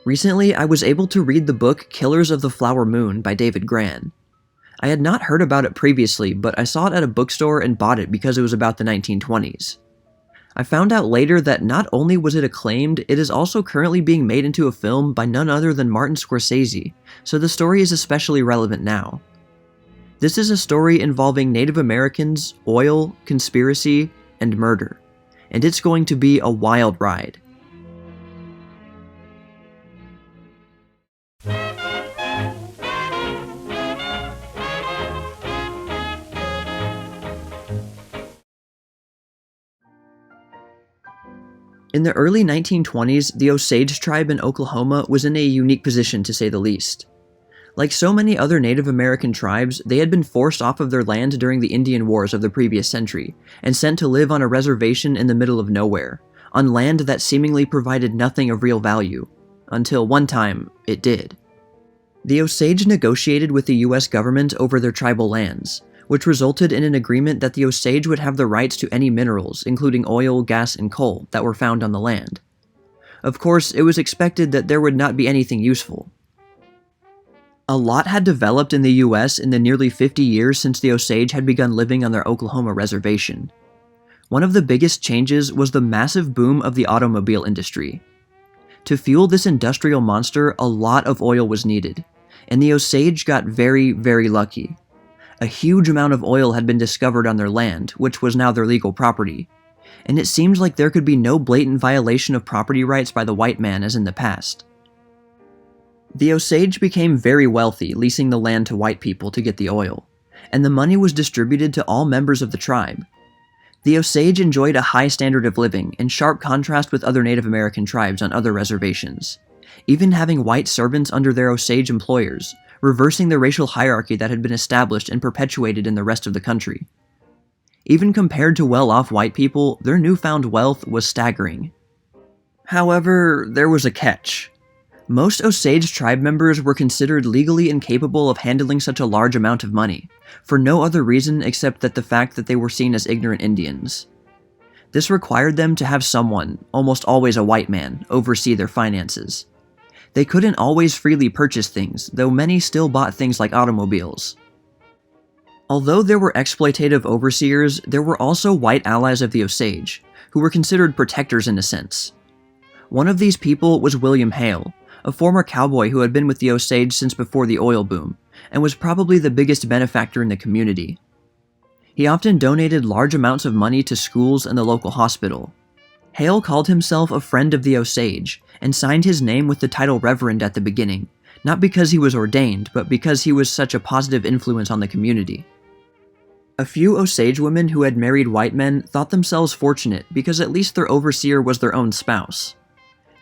Recently, I was able to read the book Killers of the Flower Moon by David Grann. I had not heard about it previously, but I saw it at a bookstore and bought it because it was about the 1920s. I found out later that not only was it acclaimed, it is also currently being made into a film by none other than Martin Scorsese, so the story is especially relevant now. This is a story involving Native Americans, oil, conspiracy, and murder, and it's going to be a wild ride. In the early 1920s, the Osage tribe in Oklahoma was in a unique position to say the least. Like so many other Native American tribes, they had been forced off of their land during the Indian Wars of the previous century, and sent to live on a reservation in the middle of nowhere, on land that seemingly provided nothing of real value. Until one time, it did. The Osage negotiated with the US government over their tribal lands, which resulted in an agreement that the Osage would have the rights to any minerals, including oil, gas, and coal, that were found on the land. Of course, it was expected that there would not be anything useful. A lot had developed in the US in the nearly 50 years since the Osage had begun living on their Oklahoma reservation. One of the biggest changes was the massive boom of the automobile industry. To fuel this industrial monster, a lot of oil was needed, and the Osage got very, very lucky. A huge amount of oil had been discovered on their land, which was now their legal property, and it seemed like there could be no blatant violation of property rights by the white man as in the past. The Osage became very wealthy, leasing the land to white people to get the oil, and the money was distributed to all members of the tribe. The Osage enjoyed a high standard of living, in sharp contrast with other Native American tribes on other reservations, even having white servants under their Osage employers, reversing the racial hierarchy that had been established and perpetuated in the rest of the country. Even compared to well-off white people, their newfound wealth was staggering. However, there was a catch. Most Osage tribe members were considered legally incapable of handling such a large amount of money, for no other reason except that the fact that they were seen as ignorant Indians. This required them to have someone, almost always a white man, oversee their finances. They couldn't always freely purchase things, though many still bought things like automobiles. Although there were exploitative overseers, there were also white allies of the Osage, who were considered protectors in a sense. One of these people was William Hale, a former cowboy who had been with the Osage since before the oil boom, and was probably the biggest benefactor in the community. He often donated large amounts of money to schools and the local hospital. Hale called himself a friend of the Osage, and signed his name with the title Reverend at the beginning, not because he was ordained, but because he was such a positive influence on the community. A few Osage women who had married white men thought themselves fortunate because at least their overseer was their own spouse.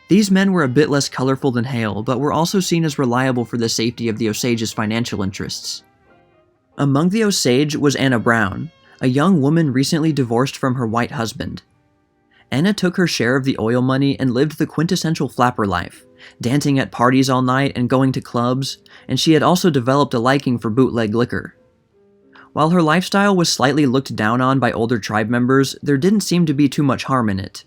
These men were a bit less colorful than Hale, but were also seen as reliable for the safety of the Osage's financial interests. Among the Osage was Anna Brown, a young woman recently divorced from her white husband. Anna took her share of the oil money and lived the quintessential flapper life, dancing at parties all night and going to clubs, and she had also developed a liking for bootleg liquor. While her lifestyle was slightly looked down on by older tribe members, there didn't seem to be too much harm in it.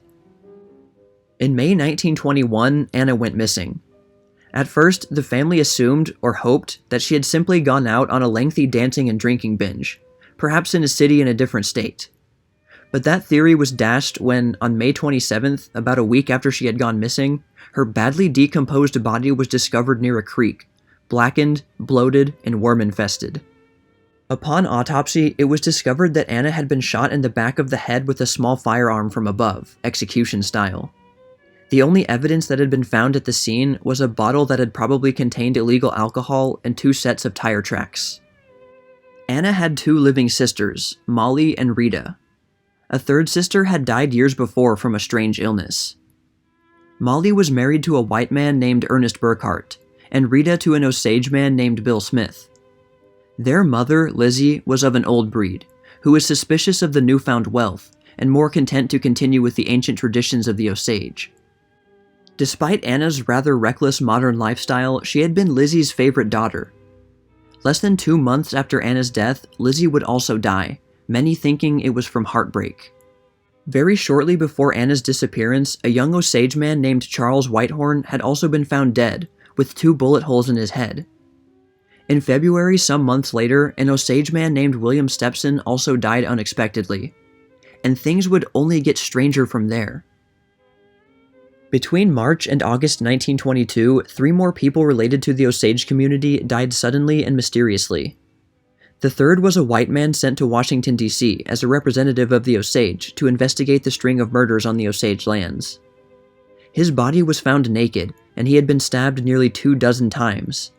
In May 1921, Anna went missing. At first, the family assumed, or hoped, that she had simply gone out on a lengthy dancing and drinking binge, perhaps in a city in a different state. But that theory was dashed when, on May 27th, about a week after she had gone missing, her badly decomposed body was discovered near a creek, blackened, bloated, and worm-infested. Upon autopsy, it was discovered that Anna had been shot in the back of the head with a small firearm from above, execution style. The only evidence that had been found at the scene was a bottle that had probably contained illegal alcohol and 2 sets of tire tracks. Anna had 2 living sisters, Molly and Rita. A third sister had died years before from a strange illness. Molly was married to a white man named Ernest Burkhart, and Rita to an Osage man named Bill Smith. Their mother, Lizzie, was of an old breed, who was suspicious of the newfound wealth, and more content to continue with the ancient traditions of the Osage. Despite Anna's rather reckless modern lifestyle, she had been Lizzie's favorite daughter. Less than 2 months after Anna's death, Lizzie would also die, many thinking it was from heartbreak. Very shortly before Anna's disappearance, a young Osage man named Charles Whitehorn had also been found dead, with 2 bullet holes in his head. In February, some months later, an Osage man named William Stepson also died unexpectedly, and things would only get stranger from there. Between March and August 1922, 3 more people related to the Osage community died suddenly and mysteriously. The third was a white man sent to Washington, D.C. as a representative of the Osage to investigate the string of murders on the Osage lands. His body was found naked, and he had been stabbed nearly 24 times.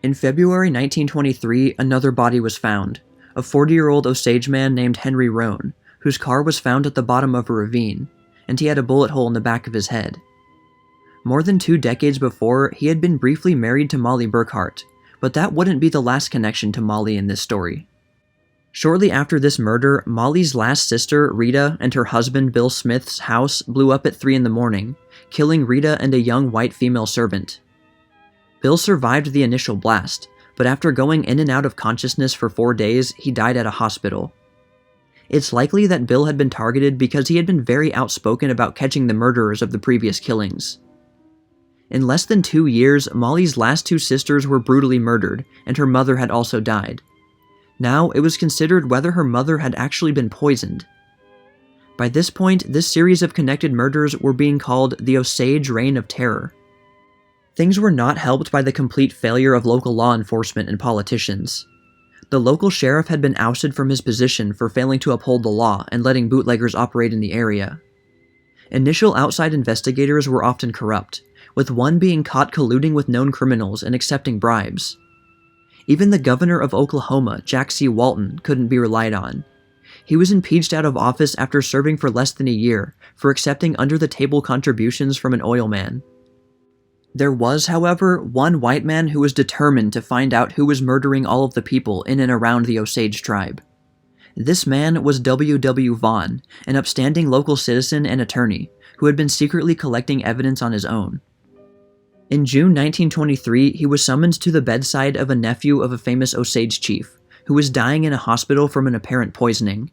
In February 1923, another body was found, a 40-year-old Osage man named Henry Roan, whose car was found at the bottom of a ravine, and he had a bullet hole in the back of his head. More than 2 decades before, he had been briefly married to Molly Burkhart, but that wouldn't be the last connection to Molly in this story. Shortly after this murder, Molly's last sister, Rita, and her husband, Bill Smith's house blew up at 3 in the morning, killing Rita and a young white female servant. Bill survived the initial blast, but after going in and out of consciousness for 4 days, he died at a hospital. It's likely that Bill had been targeted because he had been very outspoken about catching the murderers of the previous killings. In less than 2 years, Molly's last 2 sisters were brutally murdered, and her mother had also died. Now, it was considered whether her mother had actually been poisoned. By this point, this series of connected murders were being called the Osage Reign of Terror. Things were not helped by the complete failure of local law enforcement and politicians. The local sheriff had been ousted from his position for failing to uphold the law and letting bootleggers operate in the area. Initial outside investigators were often corrupt, with one being caught colluding with known criminals and accepting bribes. Even the governor of Oklahoma, Jack C. Walton, couldn't be relied on. He was impeached out of office after serving for less than a year for accepting under-the-table contributions from an oil man. There was, however, one white man who was determined to find out who was murdering all of the people in and around the Osage tribe. This man was W. W. Vaughn, an upstanding local citizen and attorney, who had been secretly collecting evidence on his own. In June 1923, he was summoned to the bedside of a nephew of a famous Osage chief, who was dying in a hospital from an apparent poisoning.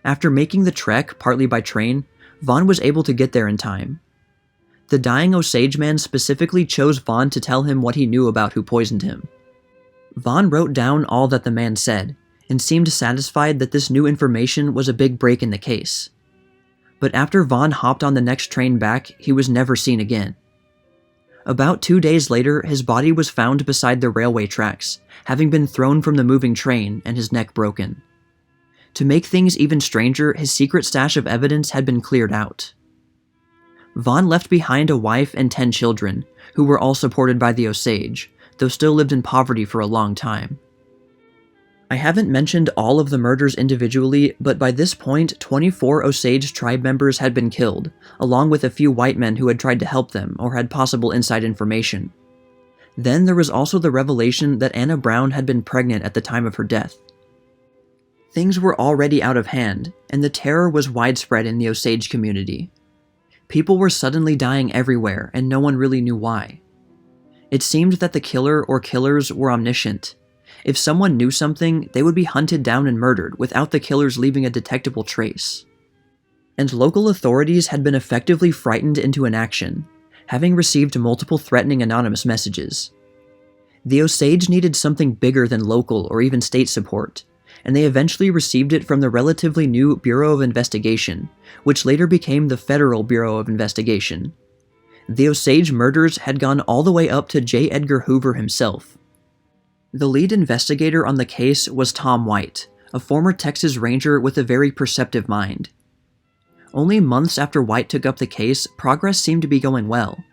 After making the trek, partly by train, Vaughn was able to get there in time. The dying Osage man specifically chose Vaughn to tell him what he knew about who poisoned him. Vaughn wrote down all that the man said, and seemed satisfied that this new information was a big break in the case. But after Vaughn hopped on the next train back, he was never seen again. About 2 days later, his body was found beside the railway tracks, having been thrown from the moving train and his neck broken. To make things even stranger, his secret stash of evidence had been cleared out. Vaughn left behind a wife and 10 children, who were all supported by the Osage, though still lived in poverty for a long time. I haven't mentioned all of the murders individually, but by this point, 24 Osage tribe members had been killed, along with a few white men who had tried to help them or had possible inside information. Then there was also the revelation that Anna Brown had been pregnant at the time of her death. Things were already out of hand, and the terror was widespread in the Osage community. People were suddenly dying everywhere, and no one really knew why. It seemed that the killer or killers were omniscient. If someone knew something, they would be hunted down and murdered without the killers leaving a detectable trace. And local authorities had been effectively frightened into inaction, having received multiple threatening anonymous messages. The Osage needed something bigger than local or even state support, and they eventually received it from the relatively new Bureau of Investigation, which later became the Federal Bureau of Investigation. The Osage murders had gone all the way up to J. Edgar Hoover himself. The lead investigator on the case was Tom White, a former Texas Ranger with a very perceptive mind. Only months after White took up the case, progress seemed to be going well.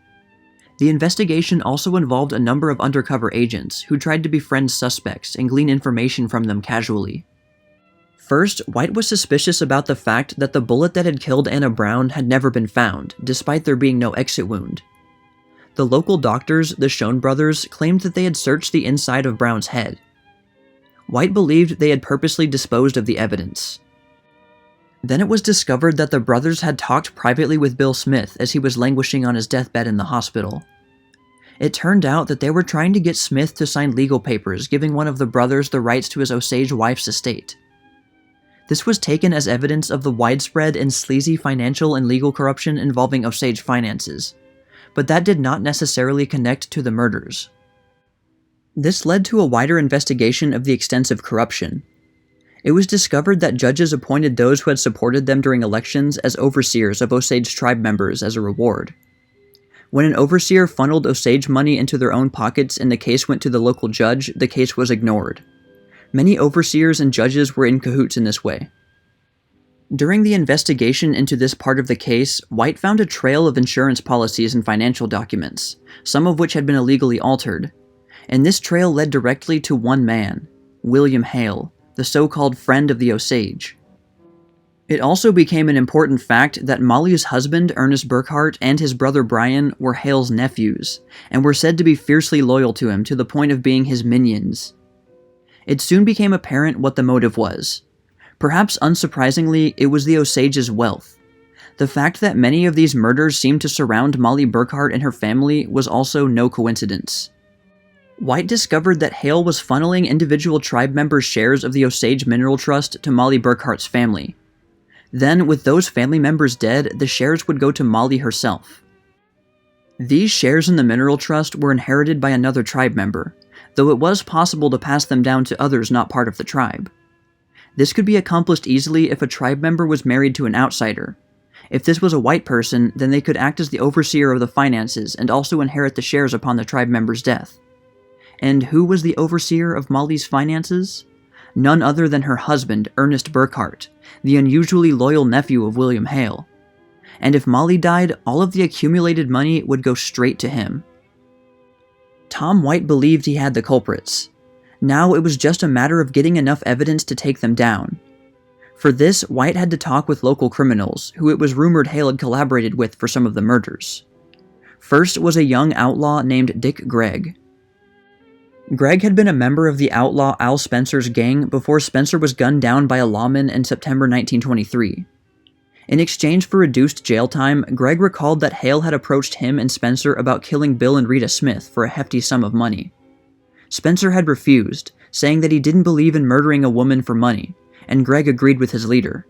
The investigation also involved a number of undercover agents who tried to befriend suspects and glean information from them casually. First, White was suspicious about the fact that the bullet that had killed Anna Brown had never been found, despite there being no exit wound. The local doctors, the Schoen brothers, claimed that they had searched the inside of Brown's head. White believed they had purposely disposed of the evidence. Then it was discovered that the brothers had talked privately with Bill Smith as he was languishing on his deathbed in the hospital. It turned out that they were trying to get Smith to sign legal papers giving one of the brothers the rights to his Osage wife's estate. This was taken as evidence of the widespread and sleazy financial and legal corruption involving Osage finances, but that did not necessarily connect to the murders. This led to a wider investigation of the extensive corruption. It was discovered that judges appointed those who had supported them during elections as overseers of Osage tribe members as a reward. When an overseer funneled Osage money into their own pockets and the case went to the local judge, the case was ignored. Many overseers and judges were in cahoots in this way. During the investigation into this part of the case, White found a trail of insurance policies and financial documents, some of which had been illegally altered, and this trail led directly to one man, William Hale, the so-called friend of the Osage. It also became an important fact that Molly's husband, Ernest Burkhart, and his brother Brian were Hale's nephews, and were said to be fiercely loyal to him to the point of being his minions. It soon became apparent what the motive was. Perhaps unsurprisingly, it was the Osage's wealth. The fact that many of these murders seemed to surround Molly Burkhart and her family was also no coincidence. White discovered that Hale was funneling individual tribe members' shares of the Osage Mineral Trust to Molly Burkhart's family. Then, with those family members dead, the shares would go to Molly herself. These shares in the mineral trust were inherited by another tribe member, though it was possible to pass them down to others not part of the tribe. This could be accomplished easily if a tribe member was married to an outsider. If this was a white person, then they could act as the overseer of the finances and also inherit the shares upon the tribe member's death. And who was the overseer of Molly's finances? None other than her husband, Ernest Burkhart, the unusually loyal nephew of William Hale. And if Molly died, all of the accumulated money would go straight to him. Tom White believed he had the culprits. Now it was just a matter of getting enough evidence to take them down. For this, White had to talk with local criminals, who it was rumored Hale had collaborated with for some of the murders. First was a young outlaw named Dick Gregg. Gregg had been a member of the outlaw Al Spencer's gang before Spencer was gunned down by a lawman in September 1923. In exchange for reduced jail time, Gregg recalled that Hale had approached him and Spencer about killing Bill and Rita Smith for a hefty sum of money. Spencer had refused, saying that he didn't believe in murdering a woman for money, and Gregg agreed with his leader.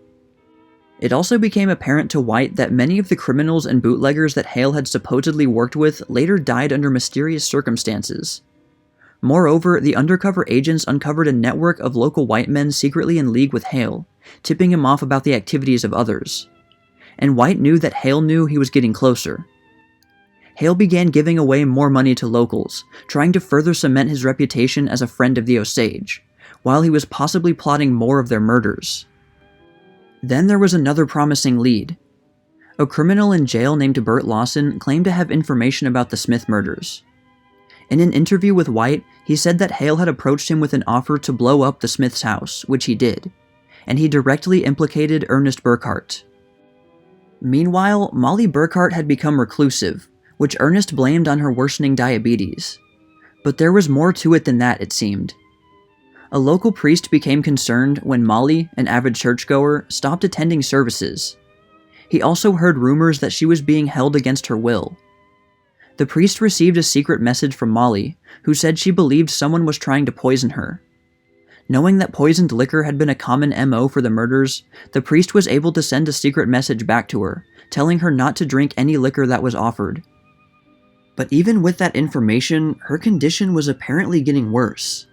It also became apparent to White that many of the criminals and bootleggers that Hale had supposedly worked with later died under mysterious circumstances. Moreover, the undercover agents uncovered a network of local white men secretly in league with Hale, tipping him off about the activities of others. And White knew that Hale knew he was getting closer. Hale began giving away more money to locals, trying to further cement his reputation as a friend of the Osage, while he was possibly plotting more of their murders. Then there was another promising lead. A criminal in jail named Bert Lawson claimed to have information about the Smith murders. In an interview with White, he said that Hale had approached him with an offer to blow up the Smiths' house, which he did, and he directly implicated Ernest Burkhart. Meanwhile, Molly Burkhart had become reclusive, which Ernest blamed on her worsening diabetes. But there was more to it than that, it seemed. A local priest became concerned when Molly, an avid churchgoer, stopped attending services. He also heard rumors that she was being held against her will. The priest received a secret message from Molly, who said she believed someone was trying to poison her. Knowing that poisoned liquor had been a common MO for the murders, the priest was able to send a secret message back to her, telling her not to drink any liquor that was offered. But even with that information, her condition was apparently getting worse.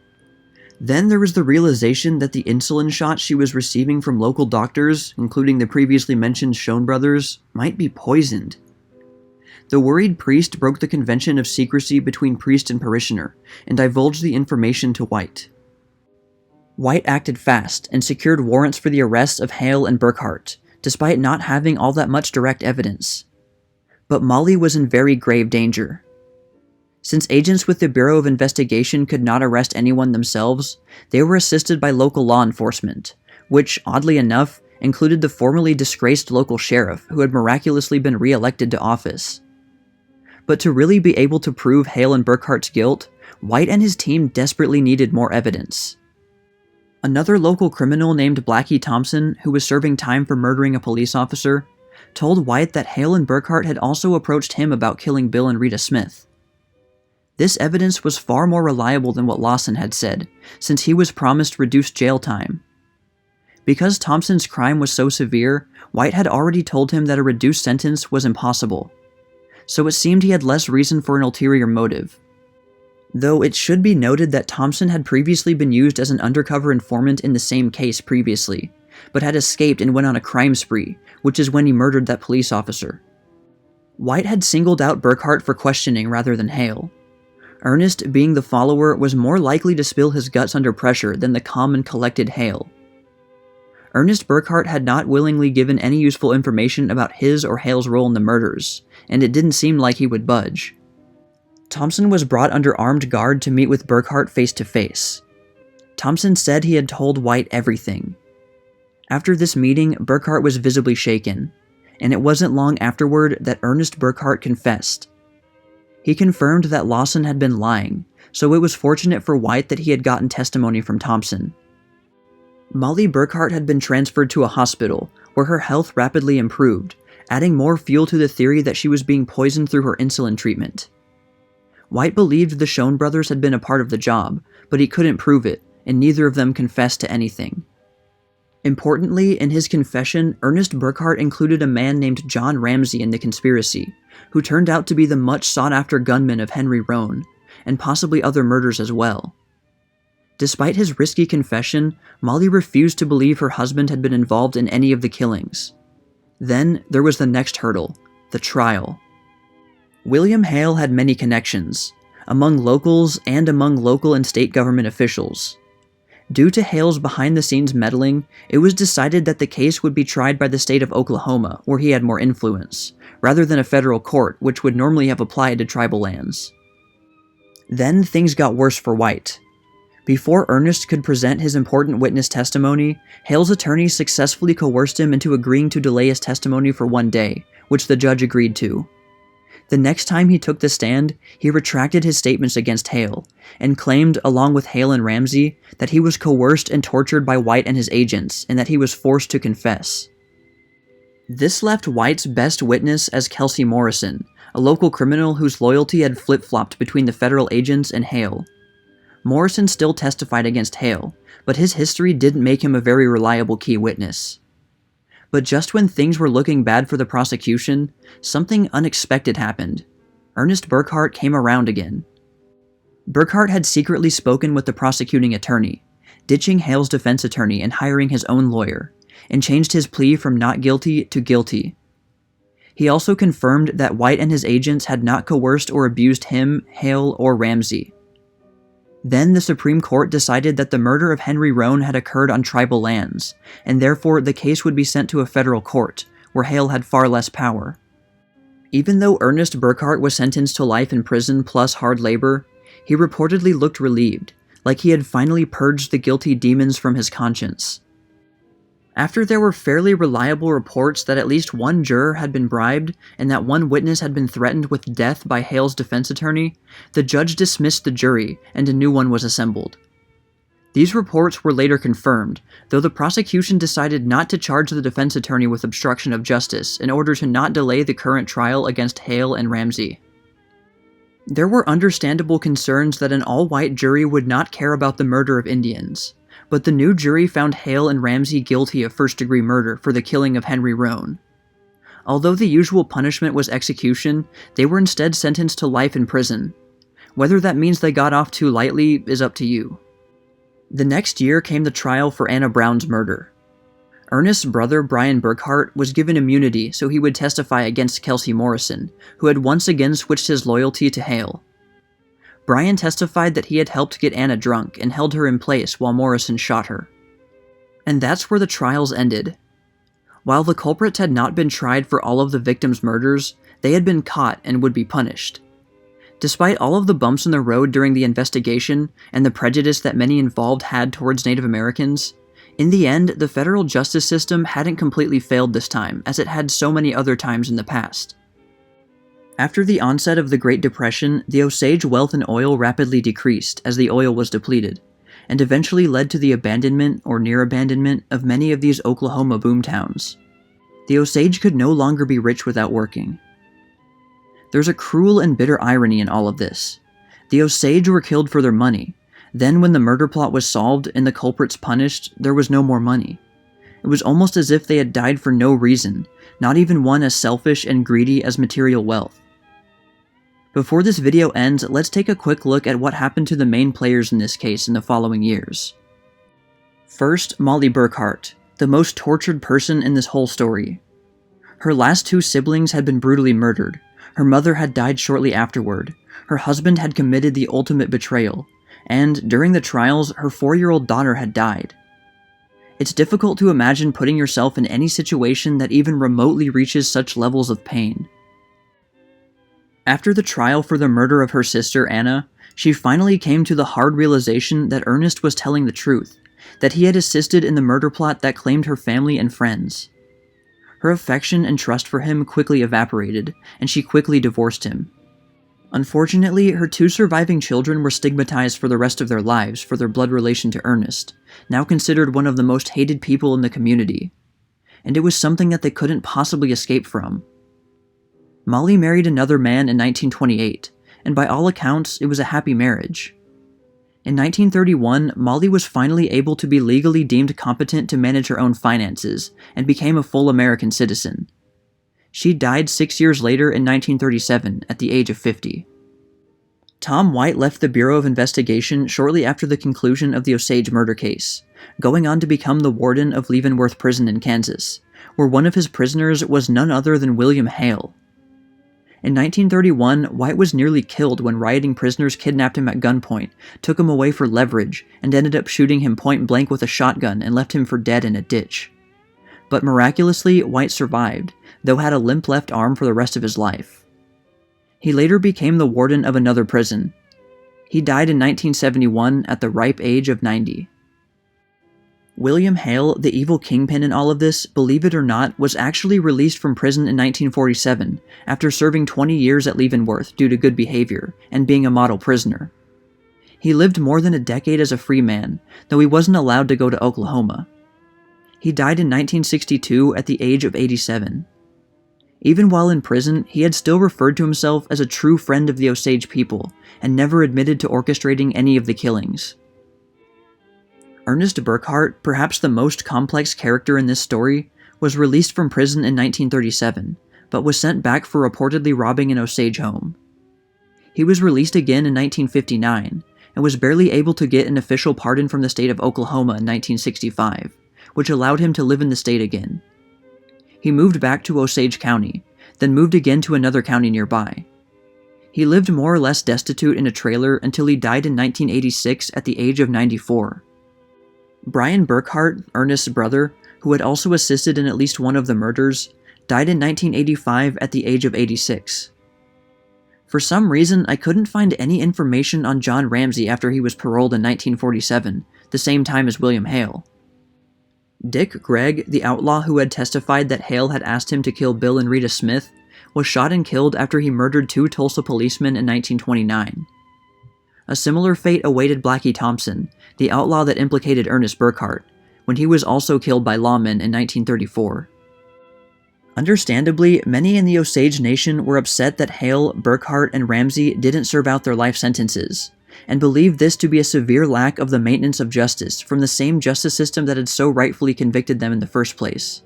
Then there was the realization that the insulin shots she was receiving from local doctors, including the previously mentioned Schoen brothers, might be poisoned. The worried priest broke the convention of secrecy between priest and parishioner, and divulged the information to White. White acted fast, and secured warrants for the arrests of Hale and Burkhart, despite not having all that much direct evidence. But Molly was in very grave danger. Since agents with the Bureau of Investigation could not arrest anyone themselves, they were assisted by local law enforcement, which, oddly enough, included the formerly disgraced local sheriff who had miraculously been re-elected to office. But to really be able to prove Hale and Burkhart's guilt, White and his team desperately needed more evidence. Another local criminal named Blackie Thompson, who was serving time for murdering a police officer, told White that Hale and Burkhart had also approached him about killing Bill and Rita Smith. This evidence was far more reliable than what Lawson had said, since he was promised reduced jail time. Because Thompson's crime was so severe, White had already told him that a reduced sentence was impossible, so it seemed he had less reason for an ulterior motive. Though it should be noted that Thompson had previously been used as an undercover informant in the same case previously, but had escaped and went on a crime spree, which is when he murdered that police officer. White had singled out Burkhart for questioning rather than Hale. Ernest, being the follower, was more likely to spill his guts under pressure than the calm and collected Hale. Ernest Burkhart had not willingly given any useful information about his or Hale's role in the murders, and it didn't seem like he would budge. Thompson was brought under armed guard to meet with Burkhart face to face. Thompson said he had told White everything. After this meeting, Burkhart was visibly shaken, and it wasn't long afterward that Ernest Burkhart confessed. He confirmed that Lawson had been lying, so it was fortunate for White that he had gotten testimony from Thompson. Molly Burkhart had been transferred to a hospital, where her health rapidly improved, adding more fuel to the theory that she was being poisoned through her insulin treatment. White believed the Schoen brothers had been a part of the job, but he couldn't prove it, and neither of them confessed to anything. Importantly, in his confession, Ernest Burkhart included a man named John Ramsey in the conspiracy, who turned out to be the much sought-after gunman of Henry Roan, and possibly other murders as well. Despite his risky confession, Molly refused to believe her husband had been involved in any of the killings. Then, there was the next hurdle, the trial. William Hale had many connections, among locals and among local and state government officials. Due to Hale's behind-the-scenes meddling, it was decided that the case would be tried by the state of Oklahoma, where he had more influence, rather than a federal court, which would normally have applied to tribal lands. Then things got worse for White. Before Ernest could present his important witness testimony, Hale's attorney successfully coerced him into agreeing to delay his testimony for 1 day, which the judge agreed to. The next time he took the stand, he retracted his statements against Hale, and claimed, along with Hale and Ramsey, that he was coerced and tortured by White and his agents, and that he was forced to confess. This left White's best witness as Kelsey Morrison, a local criminal whose loyalty had flip-flopped between the federal agents and Hale. Morrison still testified against Hale, but his history didn't make him a very reliable key witness. But just when things were looking bad for the prosecution, something unexpected happened. Ernest Burkhart came around again. Burkhart had secretly spoken with the prosecuting attorney, ditching Hale's defense attorney and hiring his own lawyer, and changed his plea from not guilty to guilty. He also confirmed that White and his agents had not coerced or abused him, Hale, or Ramsey. Then the Supreme Court decided that the murder of Henry Roan had occurred on tribal lands, and therefore the case would be sent to a federal court, where Hale had far less power. Even though Ernest Burkhart was sentenced to life in prison plus hard labor, he reportedly looked relieved, like he had finally purged the guilty demons from his conscience. After there were fairly reliable reports that at least one juror had been bribed and that one witness had been threatened with death by Hale's defense attorney, the judge dismissed the jury and a new one was assembled. These reports were later confirmed, though the prosecution decided not to charge the defense attorney with obstruction of justice in order to not delay the current trial against Hale and Ramsey. There were understandable concerns that an all-white jury would not care about the murder of Indians, but the new jury found Hale and Ramsey guilty of first-degree murder for the killing of Henry Roan. Although the usual punishment was execution, they were instead sentenced to life in prison. Whether that means they got off too lightly is up to you. The next year came the trial for Anna Brown's murder. Ernest's brother, Brian Burkhart, was given immunity so he would testify against Kelsey Morrison, who had once again switched his loyalty to Hale. Brian testified that he had helped get Anna drunk and held her in place while Morrison shot her. And that's where the trials ended. While the culprits had not been tried for all of the victims' murders, they had been caught and would be punished. Despite all of the bumps in the road during the investigation and the prejudice that many involved had towards Native Americans, in the end, the federal justice system hadn't completely failed this time, as it had so many other times in the past. After the onset of the Great Depression, the Osage wealth in oil rapidly decreased as the oil was depleted, and eventually led to the abandonment or near abandonment of many of these Oklahoma boomtowns. The Osage could no longer be rich without working. There's a cruel and bitter irony in all of this. The Osage were killed for their money. Then when the murder plot was solved and the culprits punished, there was no more money. It was almost as if they had died for no reason, not even one as selfish and greedy as material wealth. Before this video ends, let's take a quick look at what happened to the main players in this case in the following years. First, Molly Burkhart, the most tortured person in this whole story. Her last two siblings had been brutally murdered. Her mother had died shortly afterward. Her husband had committed the ultimate betrayal. And, during the trials, her 4-year-old daughter had died. It's difficult to imagine putting yourself in any situation that even remotely reaches such levels of pain. After the trial for the murder of her sister, Anna, she finally came to the hard realization that Ernest was telling the truth, that he had assisted in the murder plot that claimed her family and friends. Her affection and trust for him quickly evaporated, and she quickly divorced him. Unfortunately, her 2 surviving children were stigmatized for the rest of their lives for their blood relation to Ernest, now considered one of the most hated people in the community. And it was something that they couldn't possibly escape from. Molly married another man in 1928, and by all accounts, it was a happy marriage. In 1931, Molly was finally able to be legally deemed competent to manage her own finances, and became a full American citizen. She died 6 years later in 1937, at the age of 50. Tom White left the Bureau of Investigation shortly after the conclusion of the Osage murder case, going on to become the warden of Leavenworth Prison in Kansas, where one of his prisoners was none other than William Hale. In 1931, White was nearly killed when rioting prisoners kidnapped him at gunpoint, took him away for leverage, and ended up shooting him point blank with a shotgun and left him for dead in a ditch. But miraculously, White survived, though had a limp left arm for the rest of his life. He later became the warden of another prison. He died in 1971 at the ripe age of 90. William Hale, the evil kingpin in all of this, believe it or not, was actually released from prison in 1947 after serving 20 years at Leavenworth due to good behavior and being a model prisoner. He lived more than a decade as a free man, though he wasn't allowed to go to Oklahoma. He died in 1962 at the age of 87. Even while in prison, he had still referred to himself as a true friend of the Osage people and never admitted to orchestrating any of the killings. Ernest Burkhart, perhaps the most complex character in this story, was released from prison in 1937, but was sent back for reportedly robbing an Osage home. He was released again in 1959, and was barely able to get an official pardon from the state of Oklahoma in 1965, which allowed him to live in the state again. He moved back to Osage County, then moved again to another county nearby. He lived more or less destitute in a trailer until he died in 1986 at the age of 94. Brian Burkhart, Ernest's brother, who had also assisted in at least one of the murders, died in 1985 at the age of 86. For some reason, I couldn't find any information on John Ramsey after he was paroled in 1947, the same time as William Hale. Dick Gregg, the outlaw who had testified that Hale had asked him to kill Bill and Rita Smith, was shot and killed after he murdered 2 Tulsa policemen in 1929. A similar fate awaited Blackie Thompson, the outlaw that implicated Ernest Burkhart, when he was also killed by lawmen in 1934. Understandably, many in the Osage Nation were upset that Hale, Burkhart, and Ramsey didn't serve out their life sentences, and believed this to be a severe lack of the maintenance of justice from the same justice system that had so rightfully convicted them in the first place.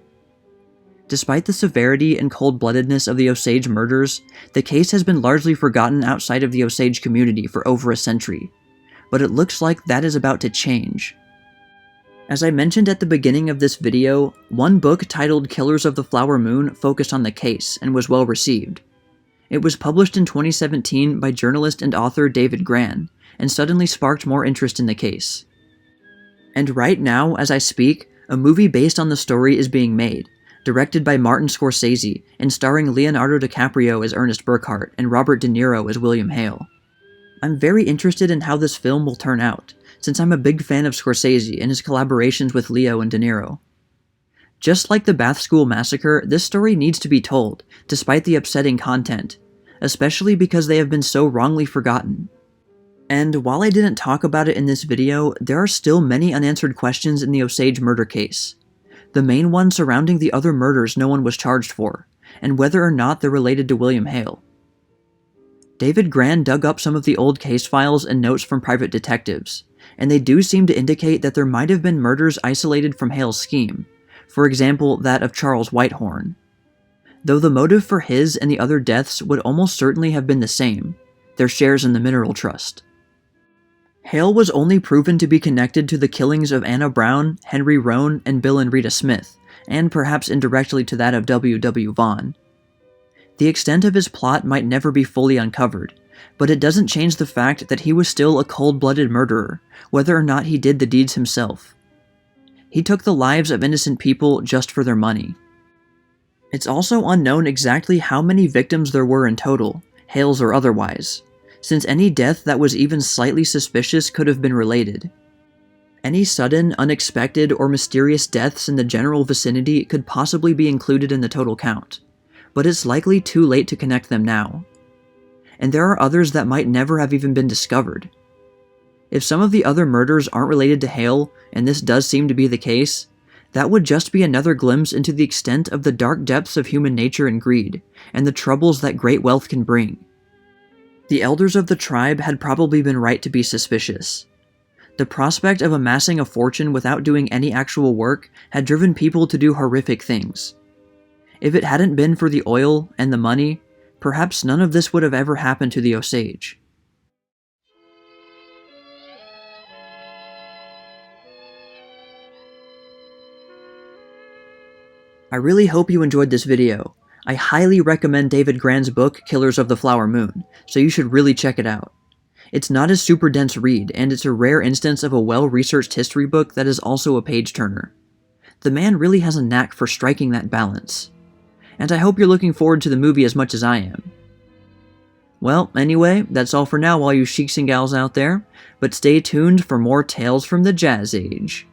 Despite the severity and cold-bloodedness of the Osage murders, the case has been largely forgotten outside of the Osage community for over a century, but it looks like that is about to change. As I mentioned at the beginning of this video, one book titled Killers of the Flower Moon focused on the case and was well received. It was published in 2017 by journalist and author David Grann, and suddenly sparked more interest in the case. And right now, as I speak, a movie based on the story is being made, directed by Martin Scorsese, and starring Leonardo DiCaprio as Ernest Burkhart and Robert De Niro as William Hale. I'm very interested in how this film will turn out, since I'm a big fan of Scorsese and his collaborations with Leo and De Niro. Just like the Bath School Massacre, this story needs to be told, despite the upsetting content, especially because they have been so wrongly forgotten. And while I didn't talk about it in this video, there are still many unanswered questions in the Osage murder case. The main one surrounding the other murders no one was charged for, and whether or not they're related to William Hale. David Grann dug up some of the old case files and notes from private detectives, and they do seem to indicate that there might have been murders isolated from Hale's scheme, for example that of Charles Whitehorn. Though the motive for his and the other deaths would almost certainly have been the same, their shares in the mineral trust. Hale was only proven to be connected to the killings of Anna Brown, Henry Roan, and Bill and Rita Smith, and perhaps indirectly to that of W. W. Vaughn. The extent of his plot might never be fully uncovered, but it doesn't change the fact that he was still a cold-blooded murderer, whether or not he did the deeds himself. He took the lives of innocent people just for their money. It's also unknown exactly how many victims there were in total, Hale's or otherwise, since any death that was even slightly suspicious could have been related. Any sudden, unexpected, or mysterious deaths in the general vicinity could possibly be included in the total count, but it's likely too late to connect them now. And there are others that might never have even been discovered. If some of the other murders aren't related to Hale, and this does seem to be the case, that would just be another glimpse into the extent of the dark depths of human nature and greed, and the troubles that great wealth can bring. The elders of the tribe had probably been right to be suspicious. The prospect of amassing a fortune without doing any actual work had driven people to do horrific things. If it hadn't been for the oil and the money, perhaps none of this would have ever happened to the Osage. I really hope you enjoyed this video. I highly recommend David Grann's book, Killers of the Flower Moon, so you should really check it out. It's not a super dense read, and it's a rare instance of a well-researched history book that is also a page-turner. The man really has a knack for striking that balance. And I hope you're looking forward to the movie as much as I am. Well, anyway, that's all for now, all you sheiks and gals out there, but stay tuned for more tales from the Jazz Age.